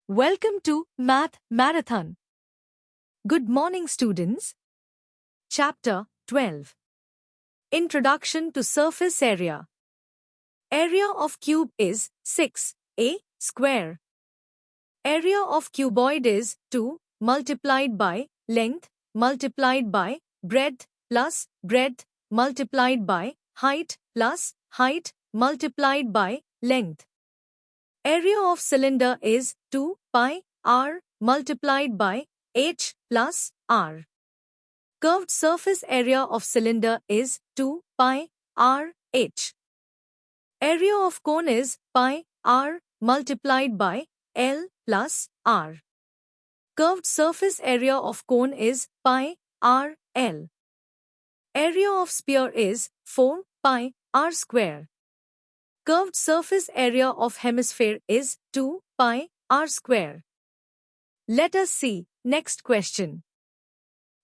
Welcome to Math Marathon. Good morning, students. Chapter 12. Introduction to Surface Area. Area of cube is 6a square. Area of cuboid is 2 multiplied by length multiplied by breadth plus breadth multiplied by height plus height multiplied by length. Area of cylinder is 2 pi r multiplied by h plus r. Curved surface area of cylinder is 2 pi r h. Area of cone is pi r multiplied by l plus r. Curved surface area of cone is pi r l. Area of sphere is 4 pi r square. Curved surface area of hemisphere is 2 pi r square. Let us see next question.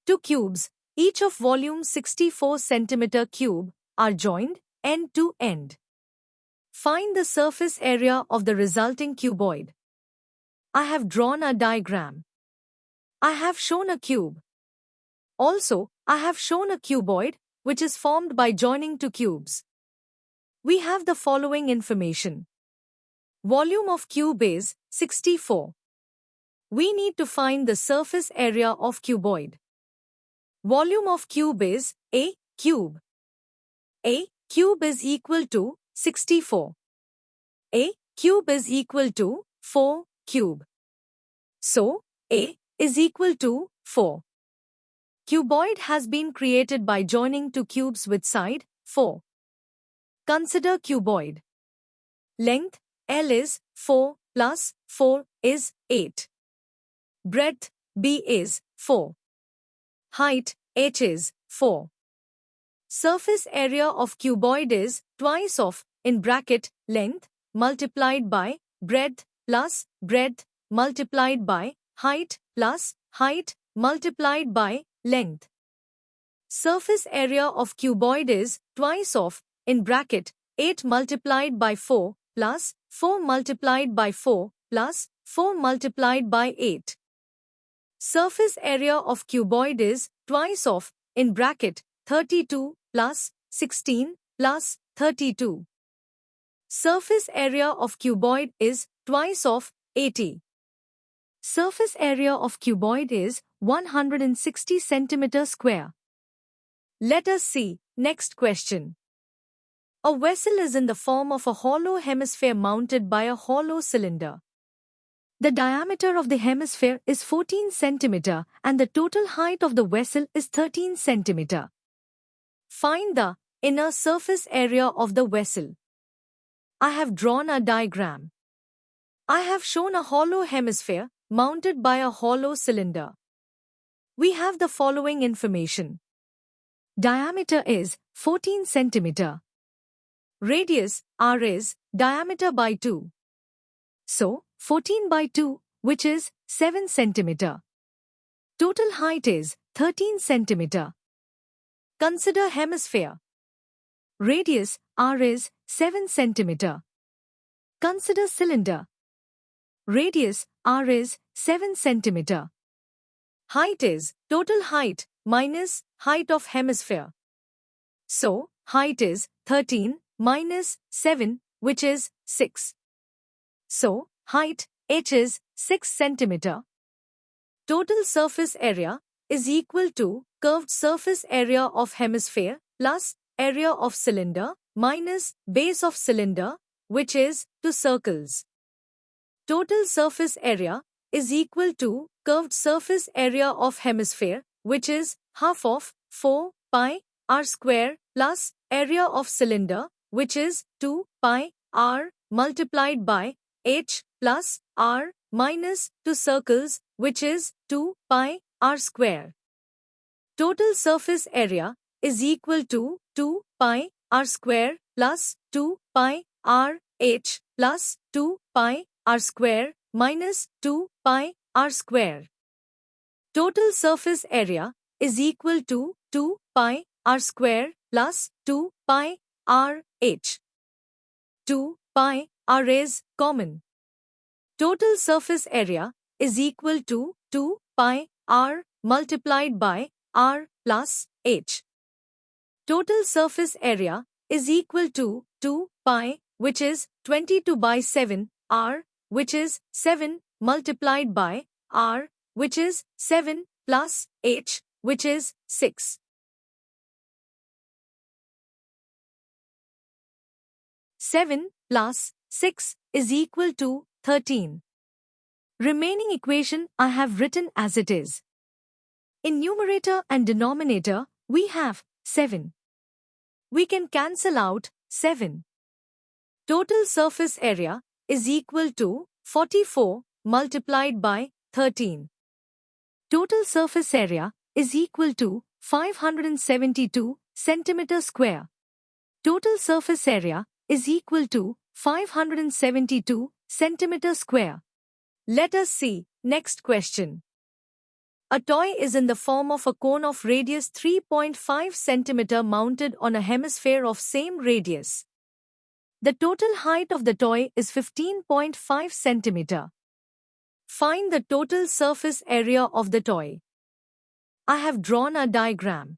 Two cubes, each of volume 64 cm cube, are joined end to end. Find the surface area of the resulting cuboid. I have drawn a diagram. I have shown a cube. Also, I have shown a cuboid, which is formed by joining two cubes. We have the following information. Volume of cube is 64. We need to find the surface area of cuboid. Volume of cube is a cube. A cube is equal to 64. A cube is equal to 4 cube. So, A is equal to 4. Cuboid has been created by joining two cubes with side 4. Consider cuboid. Length L is 4 plus 4 is 8. Breadth B is 4. Height H is 4. Surface area of cuboid is twice of in bracket length multiplied by breadth plus breadth multiplied by height plus height multiplied by length. Surface area of cuboid is twice of in bracket 8 multiplied by 4 plus 4 multiplied by 4 plus 4 multiplied by 8. Surface area of cuboid is twice of in bracket 32 plus 16 plus 32. Surface area of cuboid is twice of 80. Surface area of cuboid is 160 cm square. Let us see next question. A vessel is in the form of a hollow hemisphere mounted by a hollow cylinder. The diameter of the hemisphere is 14 cm and the total height of the vessel is 13 cm. Find the inner surface area of the vessel. I have drawn a diagram. I have shown a hollow hemisphere mounted by a hollow cylinder. We have the following information. Diameter is 14 cm. Radius r is diameter by 2. So, 14 by 2, which is 7 cm. Total height is 13 cm. Consider hemisphere. Radius r is 7 cm. Consider cylinder. Radius r is 7 cm. Height is total height minus height of hemisphere. So, height is 13 minus 7, which is 6. So, height h is 6 cm. Total surface area is equal to curved surface area of hemisphere plus area of cylinder minus base of cylinder, which is 2 circles. Total surface area is equal to curved surface area of hemisphere, which is half of 4 pi r square plus area of cylinder, which is 2 pi r multiplied by h plus r minus 2 circles, which is 2 pi r square. Total surface area is equal to 2 pi r square plus 2 pi r h plus 2 pi r square minus 2 pi r square. Total surface area is equal to 2 pi r square plus 2 pi r h. 2 pi r is common. Total surface area is equal to 2 pi r multiplied by r plus h. Total surface area is equal to 2 pi, which is 22 by 7, r, which is 7, multiplied by r, which is 7, plus h, which is 6. 7 plus 6 is equal to 13. Remaining equation I have written as it is. In numerator and denominator, we have 7. We can cancel out 7. Total surface area is equal to 44 multiplied by 13. Total surface area is equal to 572 centimeter square. Total surface area is equal to 572 centimeter square. Let us see next question. A toy is in the form of a cone of radius 3.5 centimeter mounted on a hemisphere of same radius. The total height of the toy is 15.5 centimeter. Find the total surface area of the toy. I have drawn a diagram.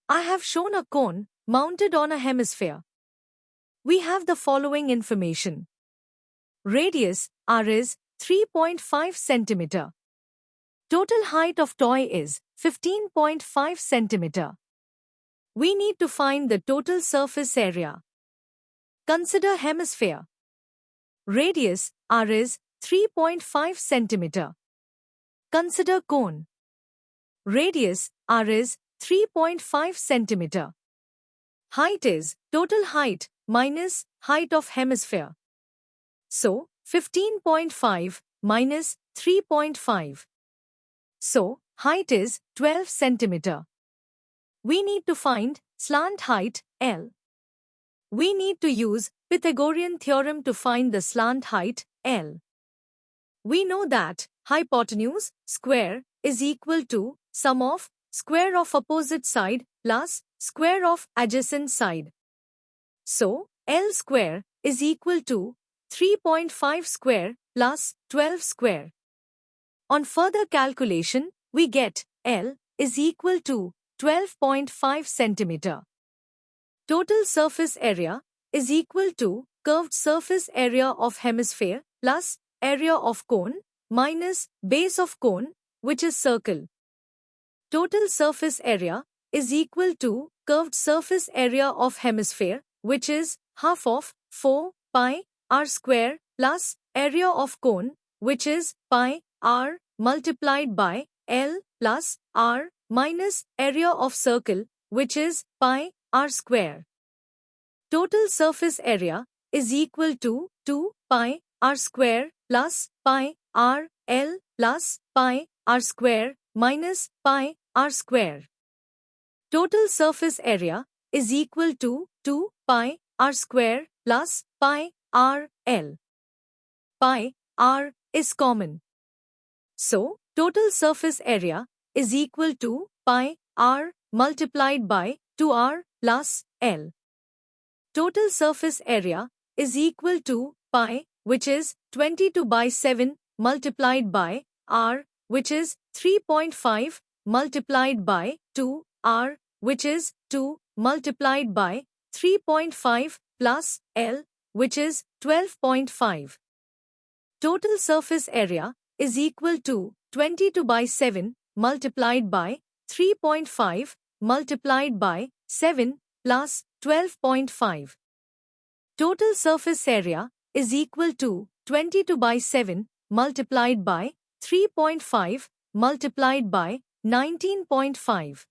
I have shown a cone mounted on a hemisphere. We have the following information. Radius r is 3.5 centimeter. Total height of toy is 15.5 centimeter. We need to find the total surface area. Consider hemisphere. Radius r is 3.5 centimeter. Consider cone. Radius r is 3.5 centimeter. Height is total height minus height of hemisphere. So, 15.5 minus 3.5. So, height is 12 centimeter. We need to find slant height L. We need to use Pythagorean theorem to find the slant height L. We know that hypotenuse square is equal to sum of square of opposite side plus square of adjacent side. So, L square is equal to 3.5 square plus 12 square. On further calculation, we get L is equal to 12.5 centimeter. Total surface area is equal to curved surface area of hemisphere plus area of cone minus base of cone, which is circle. Total surface area is equal to curved surface area of hemisphere, which is half of 4 pi r square plus area of cone, which is pi r multiplied by L plus r minus area of circle, which is pi r square. Total surface area is equal to 2 pi r square plus pi r L plus pi r square minus pi r square. Total surface area is equal to 2 pi r square plus pi r L. Pi r is common. So, total surface area is equal to pi r multiplied by 2r plus L. Total surface area is equal to pi, which is 22 by 7 multiplied by r, which is 3.5 multiplied by 2r, which is 2 multiplied by 3.5 plus L, which is 12.5. Total surface area is equal to 22 by 7 multiplied by 3.5 multiplied by 7 plus 12.5. Total surface area is equal to 22 by 7 multiplied by 3.5 multiplied by 19.5.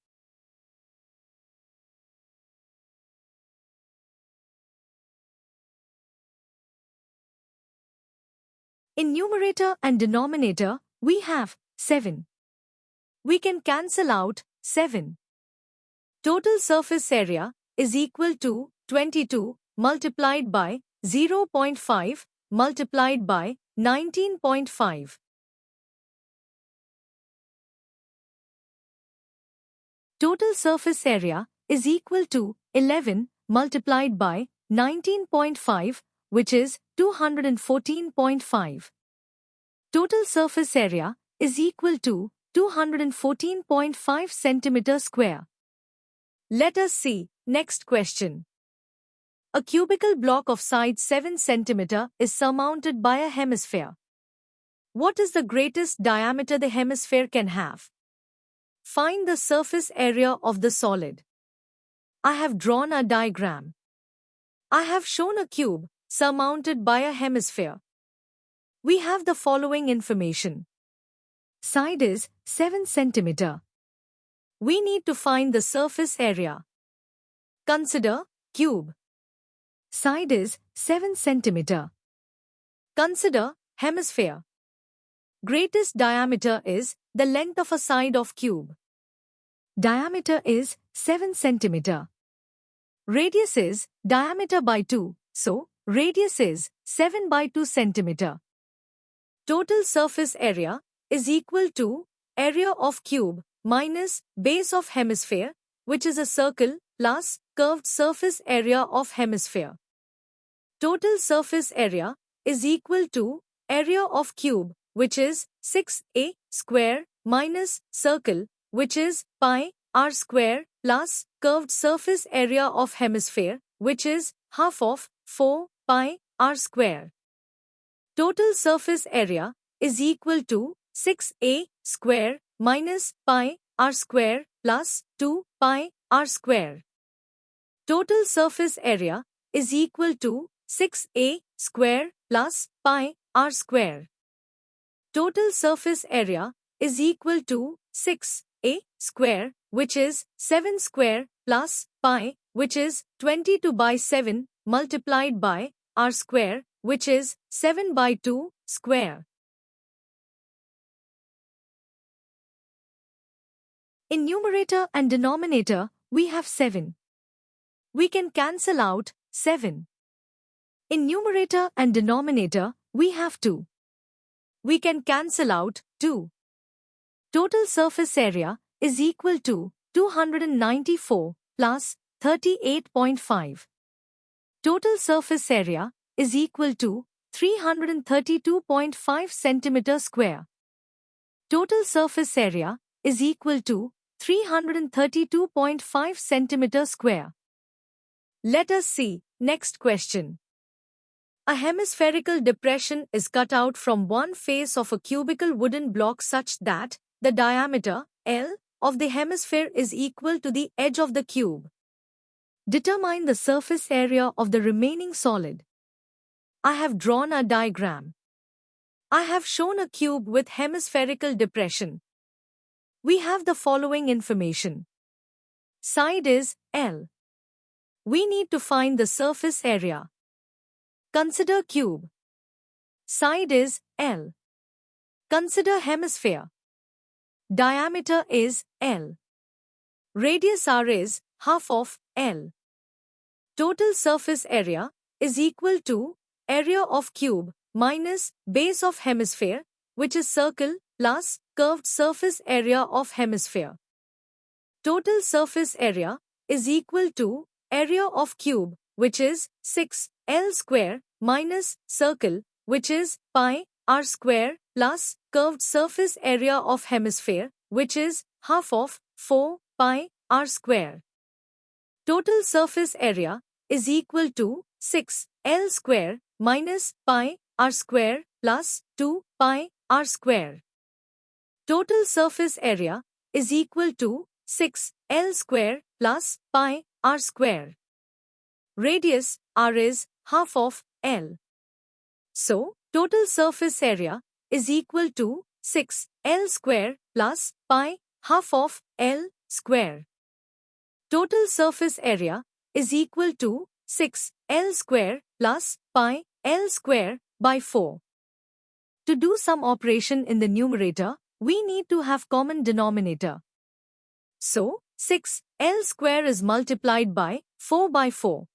In numerator and denominator, we have 7. We can cancel out 7. Total surface area is equal to 22 multiplied by 0.5 multiplied by 19.5. Total surface area is equal to 11 multiplied by 19.5, which is 214.5. Total surface area is equal to 214.5 centimeter square. Let us see next question. A cubical block of side 7 centimeter is surmounted by a hemisphere. What is the greatest diameter the hemisphere can have? Find the surface area of the solid. I have drawn a diagram. I have shown a cube surmounted by a hemisphere. We have the following information. Side is 7 centimeter. We need to find the surface area. Consider cube. Side is 7 centimeter. Consider hemisphere. Greatest diameter is the length of a side of cube. Diameter is 7 centimeter. Radius is diameter by 2, so radius is 7 by 2 centimeter. Total surface area is equal to area of cube minus base of hemisphere, which is a circle, plus curved surface area of hemisphere. Total surface area is equal to area of cube, which is 6a square minus circle, which is pi r square, plus curved surface area of hemisphere, which is half of 4 pi r square. Total surface area is equal to 6a square minus pi r square plus 2 pi r square. Total surface area is equal to 6a square plus pi r square. Total surface area is equal to 6a square, which is 7 square, plus pi, which is 22 by 7, multiplied by r square, which is 7 by 2 square. In numerator and denominator, we have 7. We can cancel out 7. In numerator and denominator, we have 2. We can cancel out 2. Total surface area is equal to 294 plus 38.5. Total surface area is equal to 332.5 centimeter square. Total surface area is equal to 332.5 centimeter square. Let us see next question. A hemispherical depression is cut out from one face of a cubical wooden block such that the diameter, L, of the hemisphere is equal to the edge of the cube. Determine the surface area of the remaining solid. I have drawn a diagram. I have shown a cube with hemispherical depression. We have the following information. Side is L. We need to find the surface area. Consider cube. Side is L. Consider hemisphere. Diameter is L. Radius r is half of L. Total surface area is equal to area of cube minus base of hemisphere, which is circle, plus curved surface area of hemisphere. Total surface area is equal to area of cube, which is 6L square, minus circle, which is pi r square, plus curved surface area of hemisphere, which is half of 4 pi r square. Total surface area is equal to 6L square minus pi r square plus 2 pi r square. Total surface area is equal to 6L square plus pi r square. Radius r is half of L. So, total surface area is equal to 6L square plus pi half of L square. Total surface area is equal to 6L square plus pi L square by 4. To do some operation in the numerator, we need to have common denominator. So, 6L square is multiplied by 4 by 4.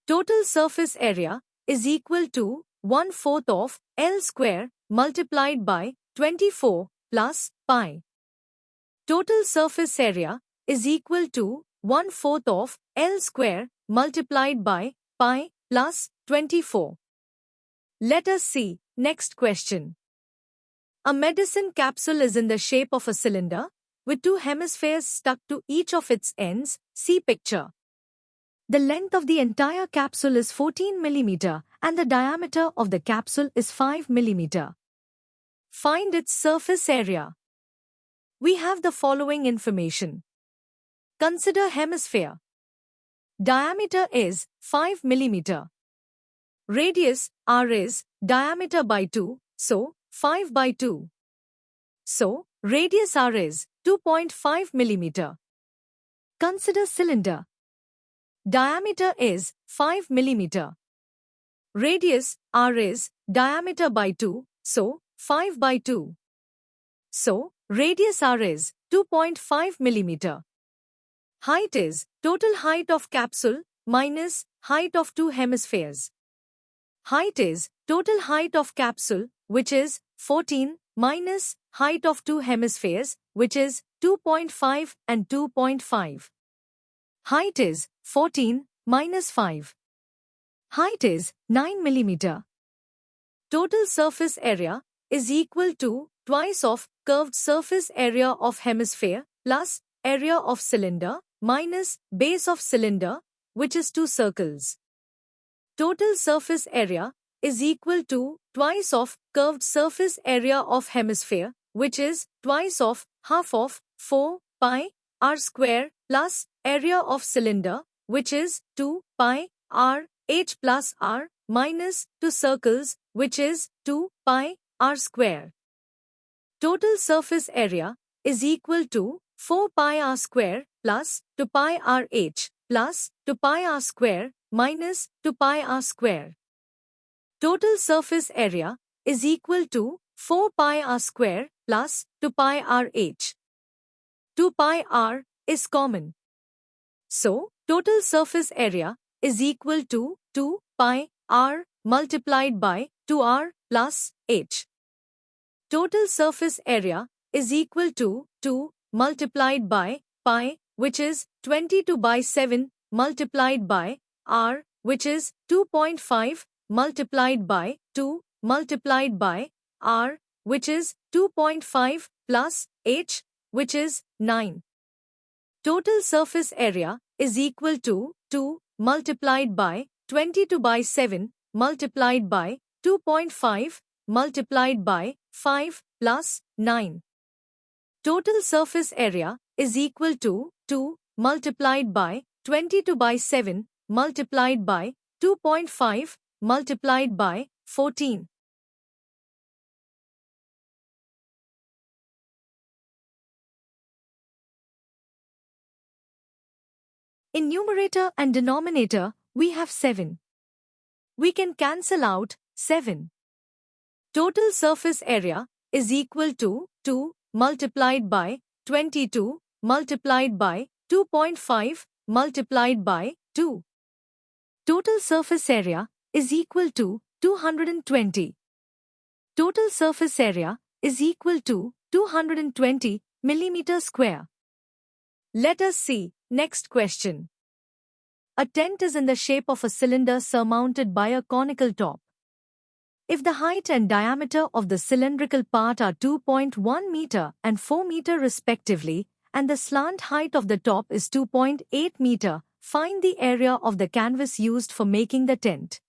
Total surface area is equal to 1/4 of L square multiplied by 24 plus pi. Total surface area is equal to 1/4 of L square multiplied by pi plus 24. Let us see next question. A medicine capsule is in the shape of a cylinder, with two hemispheres stuck to each of its ends. See picture. The length of the entire capsule is 14 mm and the diameter of the capsule is 5 mm. Find its surface area. We have the following information. Consider hemisphere. Diameter is 5 mm. Radius r is diameter by 2, so 5 by 2. So, radius r is 2.5 mm. Consider cylinder. Diameter is 5 mm. Radius r is diameter by 2, so 5 by 2. So, radius r is 2.5 mm. Height is total height of capsule minus height of two hemispheres. Height is total height of capsule, which is 14, minus height of two hemispheres, which is 2.5 and 2.5. Height is 14 minus 5. Height is 9 mm. Total surface area is equal to twice of curved surface area of hemisphere plus area of cylinder minus base of cylinder, which is two circles. Total surface area is equal to twice of curved surface area of hemisphere, which is twice of half of 4 pi r square plus area of cylinder, which is 2 pi r h plus r minus two circles, which is 2 pi r square. Total surface area is equal to 4 pi r square plus 2 pi r h plus 2 pi r square minus 2 pi r square. Total surface area is equal to 4 pi r square plus 2 pi r h. 2 pi r is common. So, total surface area is equal to 2 pi r multiplied by 2r plus h. Total surface area is equal to 2 multiplied by pi, which is 22 by 7, multiplied by r, which is 2.5, multiplied by 2, multiplied by r, which is 2.5, plus h, which is 9. Total surface area is equal to 2 multiplied by 22 by 7, multiplied by 2.5, multiplied by 5 plus 9. Total surface area is equal to 2 multiplied by 22 by 7, multiplied by 2.5, multiplied by 14. In numerator and denominator, we have 7. We can cancel out 7. Total surface area is equal to 2 multiplied by 22 multiplied by 2.5 multiplied by 2. Total surface area is equal to 220. Total surface area is equal to 220 millimeter square. Let us see next question. A tent is in the shape of a cylinder surmounted by a conical top. If the height and diameter of the cylindrical part are 2.1 meter and 4 meter respectively, and the slant height of the top is 2.8 meter, find the area of the canvas used for making the tent.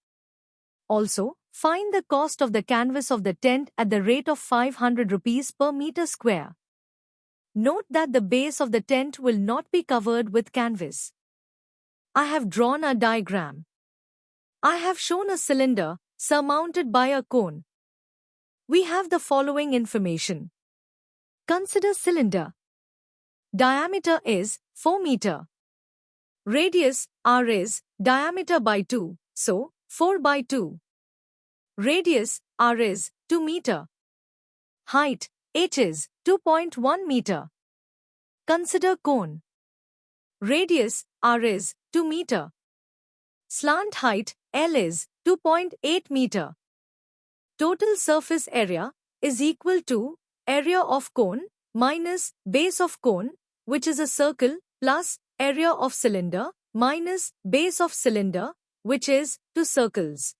Also, find the cost of the canvas of the tent at the rate of 500 rupees per meter square. Note that the base of the tent will not be covered with canvas. I have drawn a diagram. I have shown a cylinder surmounted by a cone. We have the following information. Consider cylinder. Diameter is 4 meter. Radius r is diameter by 2, so 4 by 2. Radius r is 2 meter. Height h is 2.1 meter. Consider cone. Radius r is 2 meter. Slant height L is 2.8 meter. Total surface area is equal to area of cone minus base of cone, which is a circle, plus area of cylinder minus base of cylinder, which is two circles.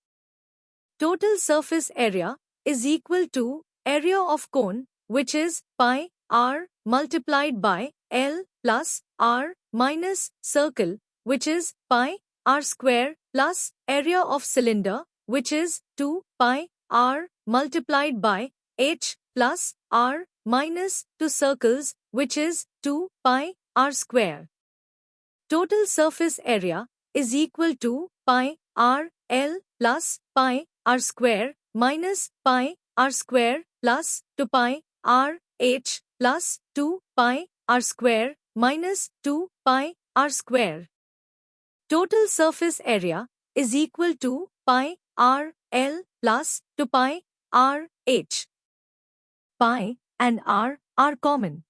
Total surface area is equal to area of cone, which is pi r multiplied by L plus r minus circle, which is pi r square, plus area of cylinder, which is 2 pi r multiplied by h plus r minus 2 circles, which is 2 pi r square. Total surface area is equal to pi r L plus pi r square minus pi r square plus 2 pi r h plus 2 pi r square minus 2 pi r square. Total surface area is equal to pi r L plus 2 pi r h. Pi and r are common.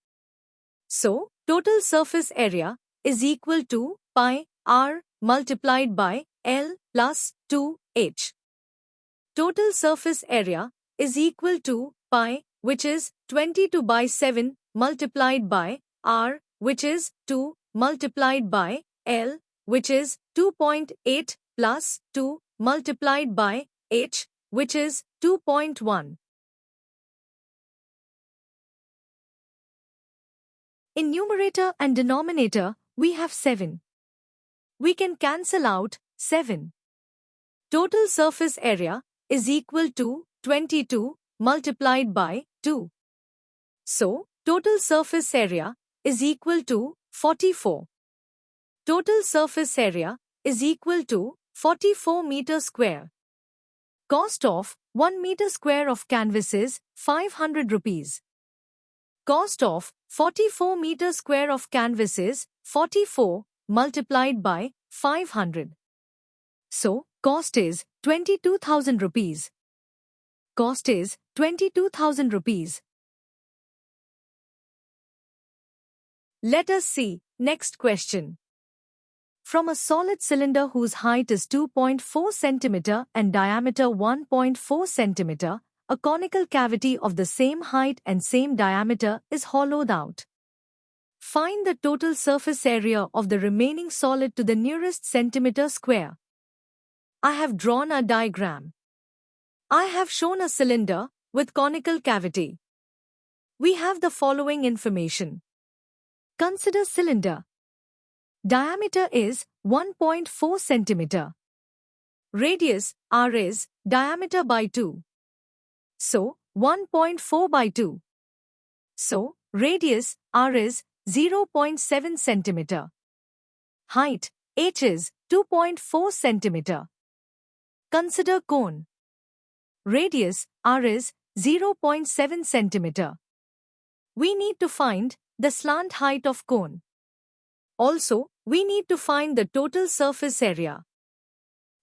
So, total surface area is equal to pi r multiplied by L plus 2h. Total surface area is equal to pi, which is 22 by 7 multiplied by r, which is 2 multiplied by L, which is 2.8 plus 2 multiplied by h, which is 2.1. In numerator and denominator, we have 7. We can cancel out 7. Total surface area is equal to 22 multiplied by 2. So, total surface area is equal to 44. Total surface area is equal to 44 meter square. Cost of 1 meter square of canvas is 500 rupees. Cost of 44 meter square of canvas is 44 multiplied by 500. So, cost is 22,000 rupees. Cost is 22,000 rupees. Let us see next question. From a solid cylinder whose height is 2.4 cm and diameter 1.4 cm, a conical cavity of the same height and same diameter is hollowed out. Find the total surface area of the remaining solid to the nearest centimeter square. I have drawn a diagram. I have shown a cylinder with conical cavity. We have the following information. Consider cylinder. Diameter is 1.4 centimeter. Radius r is diameter by 2. So, 1.4 by 2. So, radius r is 0.7 centimeter. Height h is 2.4 centimeter. Consider cone. Radius r is 0.7 centimeter. We need to find the slant height of cone. Also, we need to find the total surface area.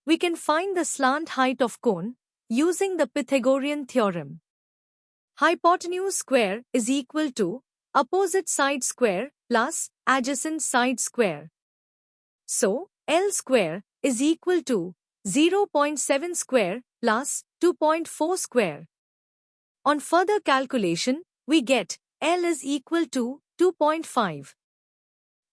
We can find the slant height of cone using the Pythagorean theorem. Hypotenuse square is equal to opposite side square plus adjacent side square. So, L square is equal to 0.7 square plus 2.4 square. On further calculation, we get L is equal to 2.5.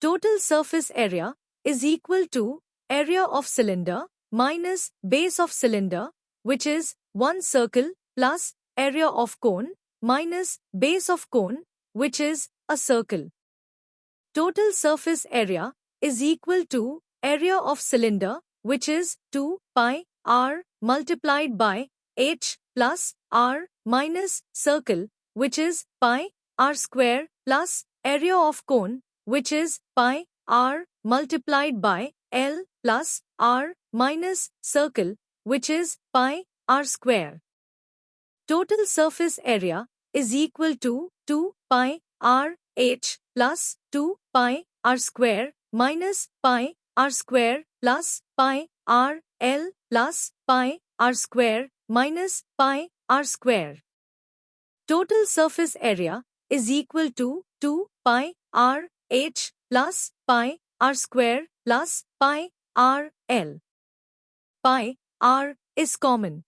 Total surface area is equal to area of cylinder minus base of cylinder, which is 1 circle, plus area of cone minus base of cone, which is a circle. Total surface area is equal to area of cylinder, which is 2 pi r multiplied by h plus r minus circle, which is pi r square, plus area of cone, which is pi r multiplied by L plus r minus circle, which is pi r square. Total surface area is equal to 2 pi r h plus 2 pi r square minus pi r square plus pi r L plus pi r square minus pi r square. Total surface area is equal to 2 pi r h plus pi r square plus pi r L. Pi r is common.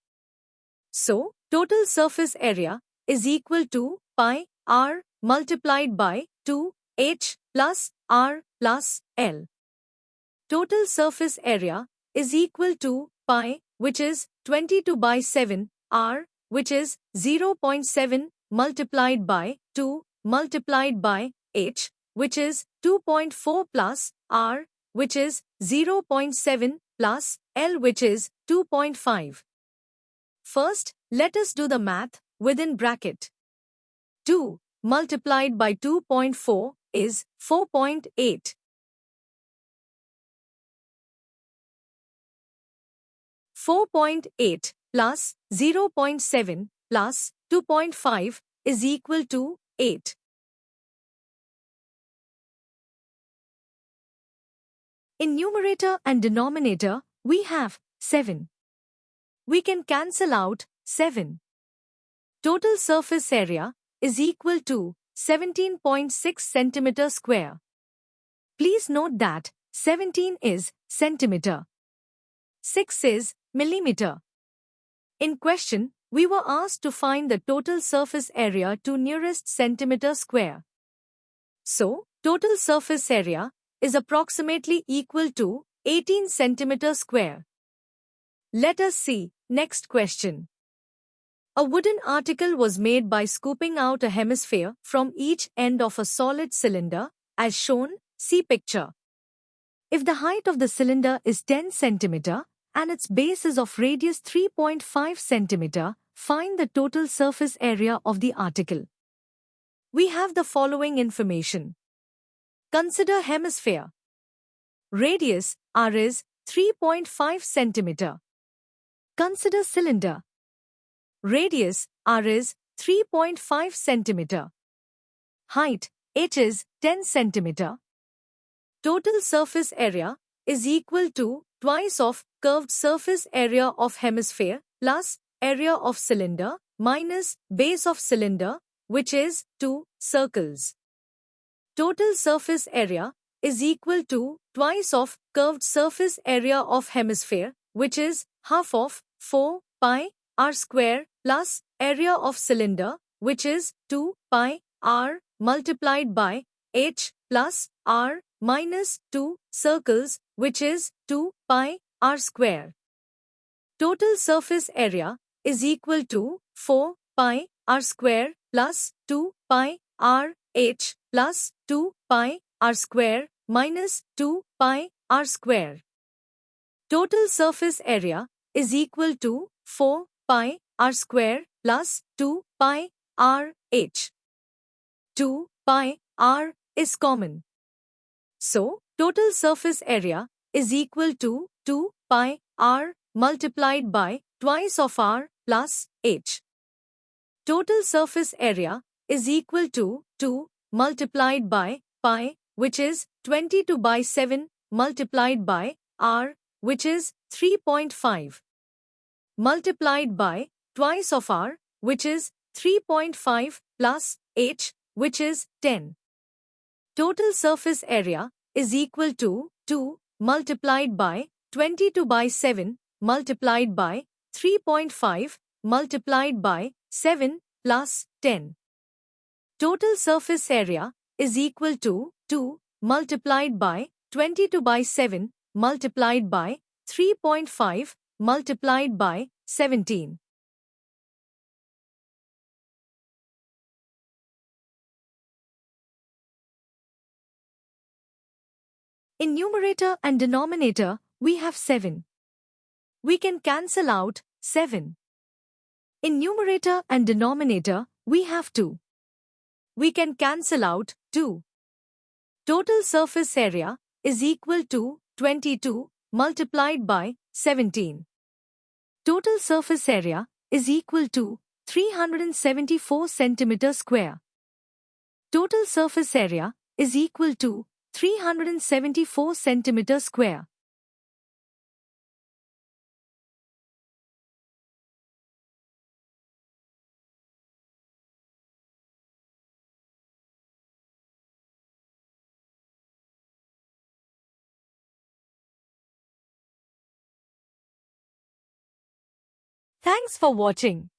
So, total surface area is equal to pi r multiplied by 2 h plus r plus L. Total surface area is equal to pi, which is 22 by 7 r which is 0.7 multiplied by 2 multiplied by h, which is 2.4 plus r, which is 0.7 plus l, which is 2.5. First, let us do the math within bracket. 2 multiplied by 2.4 is 4.8. 4.8 plus 0.7 plus 2.5 is equal to 8. In numerator and denominator, we have 7. We can cancel out 7. Total surface area is equal to 17.6 centimeter square. Please note that 17 is centimeter, 6 is millimeter. In question, we were asked to find the total surface area to nearest centimeter square. So, total surface area is approximately equal to 18 centimeter square. Let us see next question. A wooden article was made by scooping out a hemisphere from each end of a solid cylinder, as shown, see picture. If the height of the cylinder is 10 centimeter and its base is of radius 3.5 centimeter, find the total surface area of the article. We have the following information. Consider hemisphere. Radius r is 3.5 centimeter. Consider cylinder. Radius r is 3.5 centimeter. Height h is 10 centimeter. Total surface area is equal to twice of curved surface area of hemisphere plus area of cylinder minus base of cylinder, which is 2 circles. Total surface area is equal to twice of curved surface area of hemisphere, which is half of 4 pi r square plus area of cylinder, which is 2 pi r multiplied by h plus r minus 2 circles, which is 2 pi r square. Total surface area is equal to 4 pi r square plus 2 pi r h plus 2 pi r square minus 2 pi r square. Total surface area is equal to 4 pi r square plus 2 pi r h. 2 pi r is common. So, total surface area is equal to 2 pi r multiplied by twice of r plus h. Total surface area is equal to 2 multiplied by pi, which is 22 by 7 multiplied by r, which is 3.5, multiplied by twice of r, which is 3.5 plus h, which is 10. Total surface area is equal to 2 multiplied by 22 by 7 multiplied by 3.5 multiplied by 7 plus 10. Total surface area is equal to 2 multiplied by 22 by 7 multiplied by 3.5 multiplied by 17. In numerator and denominator, we have 7. We can cancel out 7. In numerator and denominator, we have 2. We can cancel out 2. Total surface area is equal to 22 multiplied by 17. Total surface area is equal to 374 centimeter square. Total surface area is equal to 374 centimeter square. Thanks for watching.